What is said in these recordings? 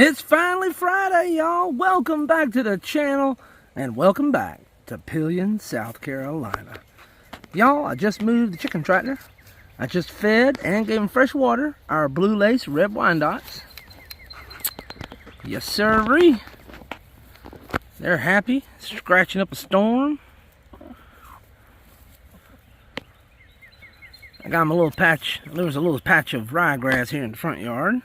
It's finally Friday, y'all. Welcome back to the channel, and welcome back to Pelion, South Carolina. Y'all, I just moved the chicken tractor. I just fed and gave them fresh water, our blue lace red Wyandottes. Yes, sirree. They're happy, scratching up a storm. I got them a little patch. There was a little patch of ryegrass here in the front yard.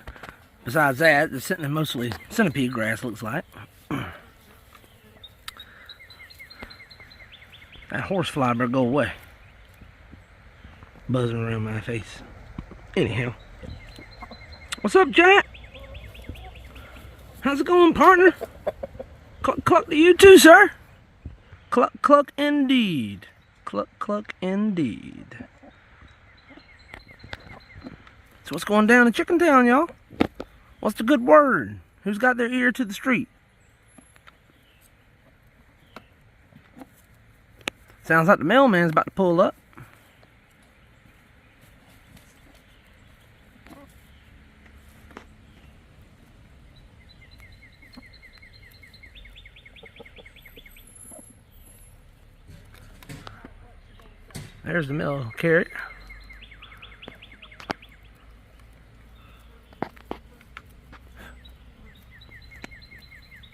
Besides that, it's sitting in mostly centipede grass, looks like. That horsefly better go away. Buzzing around my face. Anyhow. What's up, Jack? How's it going, partner? Cluck, cluck to you too, sir. Cluck, cluck indeed. Cluck, cluck indeed. So what's going down in Chicken Town, y'all? What's the good word? Who's got their ear to the street? Sounds like the mailman's about to pull up. There's the mail carrier.